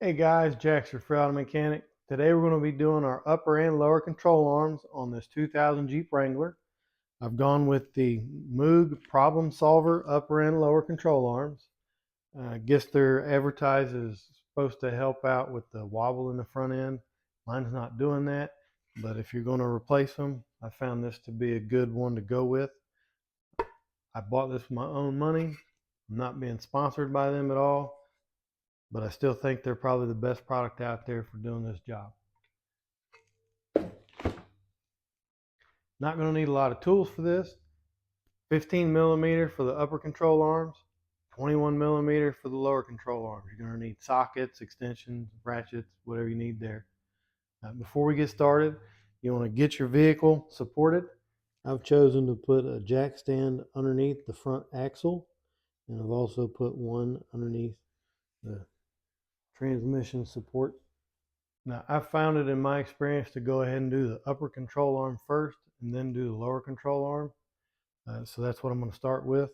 Hey guys, Jack's your Auto Mechanic. Today we're going to be doing our upper and lower control arms on this 2000 Jeep Wrangler. I've gone with the Moog Problem Solver upper and lower control arms. I guess they're advertised as supposed to help out with the wobble in the front end. Mine's not doing that, but if you're going to replace them, I found this to be a good one to go with. I bought this with my own money. I'm not being sponsored by them at all, but I still think they're probably the best product out there for doing this job. Not going to need a lot of tools for this. 15 millimeter for the upper control arms, 21 millimeter for the lower control arms. You're going to need sockets, extensions, ratchets, whatever you need there. Before we get started, you want to get your vehicle supported. I've chosen to put a jack stand underneath the front axle, and I've also put one underneath the transmission support. Now, I've found it in my experience to go ahead and do the upper control arm first and then do the lower control arm. So that's what I'm going to start with.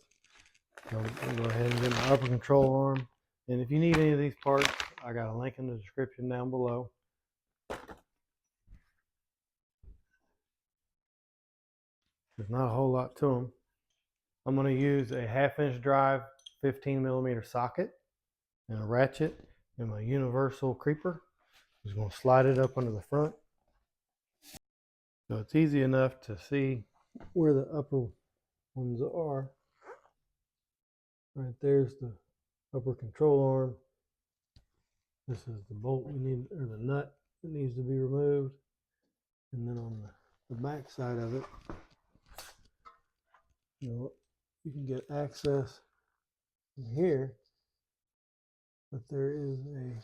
I'll go ahead and get my upper control arm. And if you need any of these parts, I got a link in the description down below. There's not a whole lot to them. I'm going to use a 1/2-inch drive 15 millimeter socket and a ratchet and my universal creeper. I'm just going to slide it up under the front. So it's easy enough to see where the upper ones are. Right there's the upper control arm. This is the bolt we need, or the nut that needs to be removed. And then on the back side of it, you can get access from here, but there is a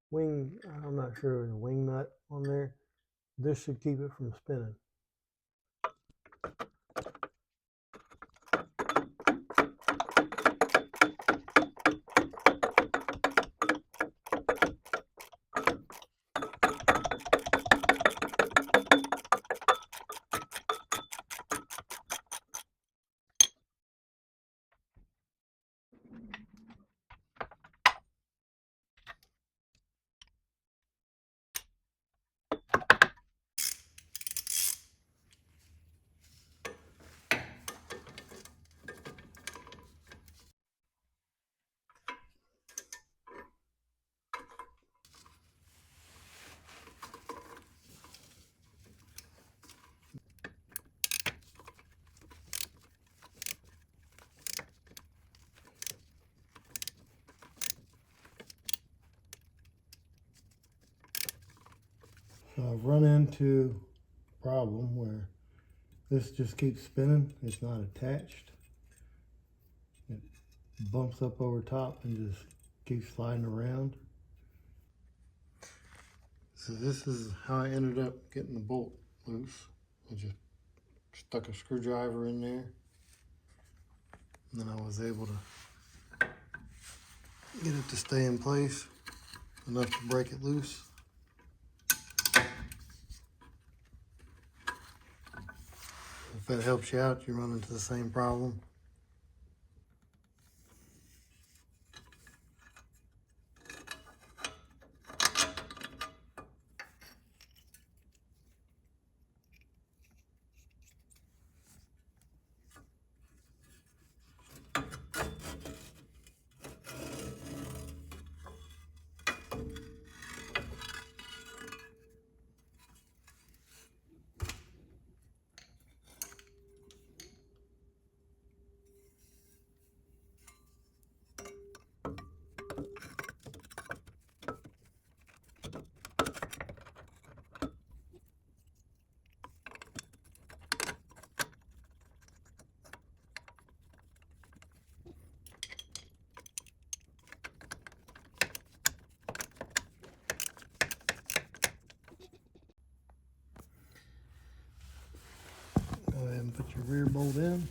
wing, I'm not sure, there's a wing nut on there. This should keep it from spinning. So I've run into a problem where this just keeps spinning. It's not attached. It bumps up over top and just keeps sliding around. So this is how I ended up getting the bolt loose. I just stuck a screwdriver in there, and then I was able to get it to stay in place enough to break it loose. If that helps you out, you run into the same problem. Go ahead and put your rear bolt in.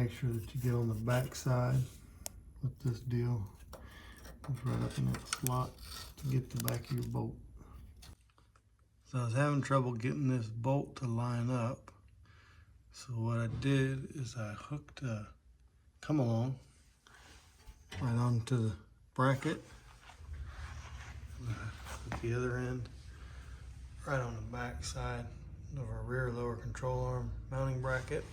make sure that you get on the back side with this deal. It's right up in that slot to get the back of your bolt. So I was having trouble getting this bolt to line up. So what I did is I hooked a come along right onto the bracket. Put the other end right on the back side of our rear lower control arm mounting bracket.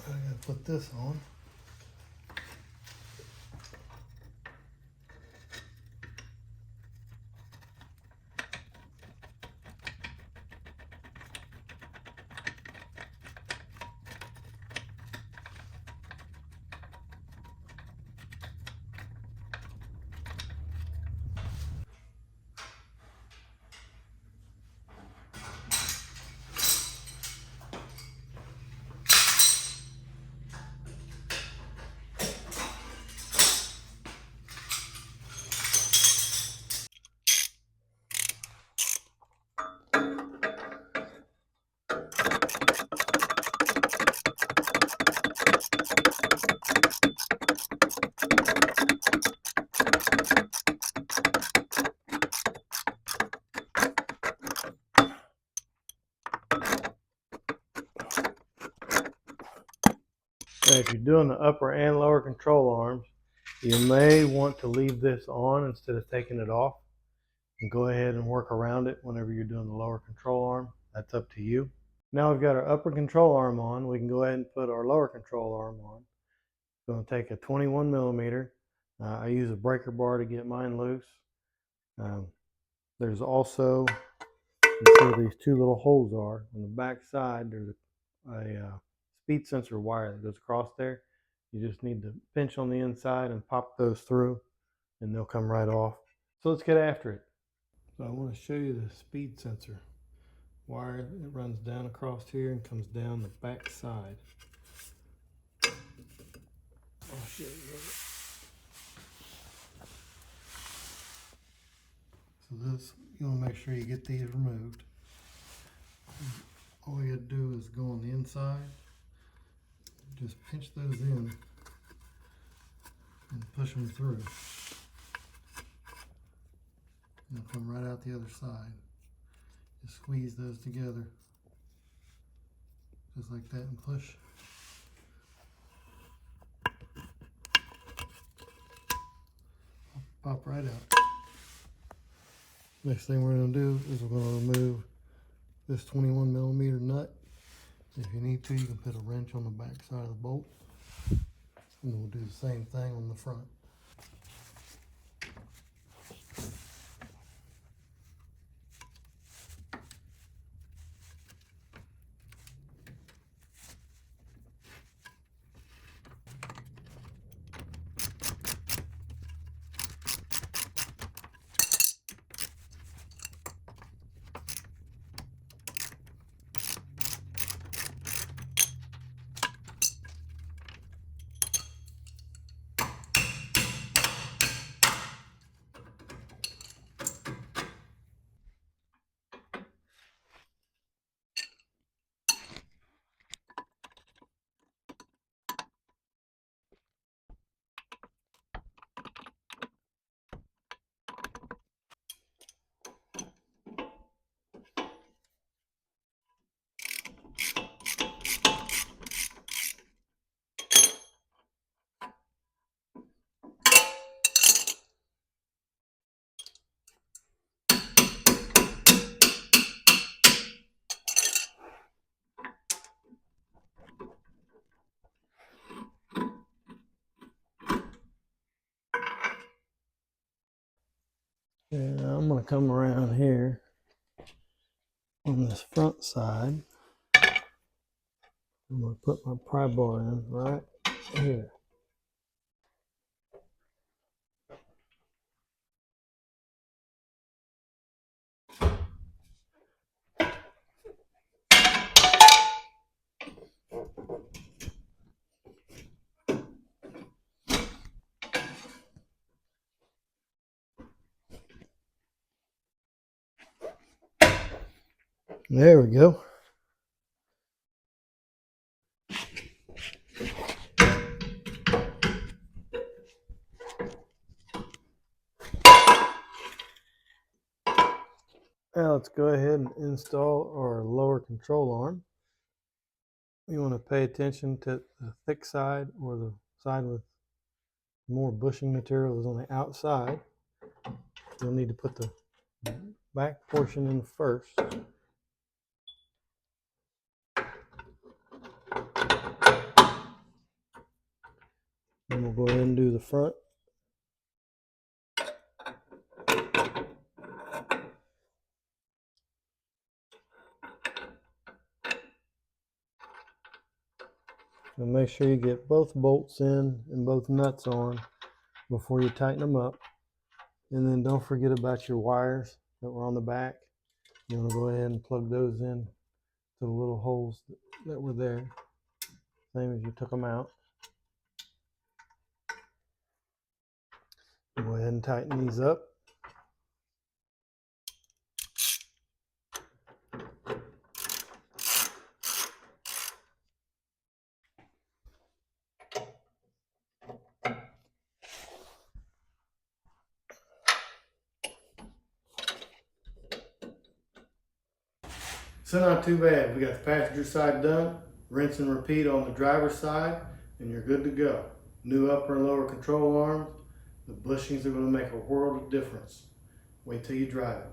I gotta put this on. So if you're doing the upper and lower control arms, you may want to leave this on instead of taking it off, and go ahead and work around it whenever you're doing the lower control arm. That's up to you. Now we've got our upper control arm on, we can go ahead and put our lower control arm on. I'm going to take a 21 millimeter. I use a breaker bar to get mine loose. There's also, you see where these two little holes are. On the back side, there's a speed sensor wire that goes across there. You just need to pinch on the inside and pop those through, and they'll come right off. So let's get after it. So I want to show you the speed sensor wire. It runs down across here and comes down the back side. I'll show you. So this, you want to make sure you get these removed. All you have to do is go on the inside, just pinch those in and push them through. And they'll come right out the other side. Just squeeze those together, just like that, and push. Pop right out. Next thing we're going to do is we're going to remove this 21 millimeter nut. If you need to, you can put a wrench on the back side of the bolt, and then we'll do the same thing on the front. And I'm going to come around here on this front side. I'm going to put my pry bar in right here. There we go. Now let's go ahead and install our lower control arm. You want to pay attention to the thick side, or the side with more bushing material is on the outside. You'll need to put the back portion in first. Then we'll go ahead and do the front. And make sure you get both bolts in and both nuts on before you tighten them up. And then don't forget about your wires that were on the back. You want to go ahead and plug those in to the little holes that were there, same as you took them out. Go ahead and tighten these up. So not too bad. We got the passenger side done. Rinse and repeat on the driver's side, and you're good to go. New upper and lower control arms. The bushings are going to make a world of difference. Wait till you drive it.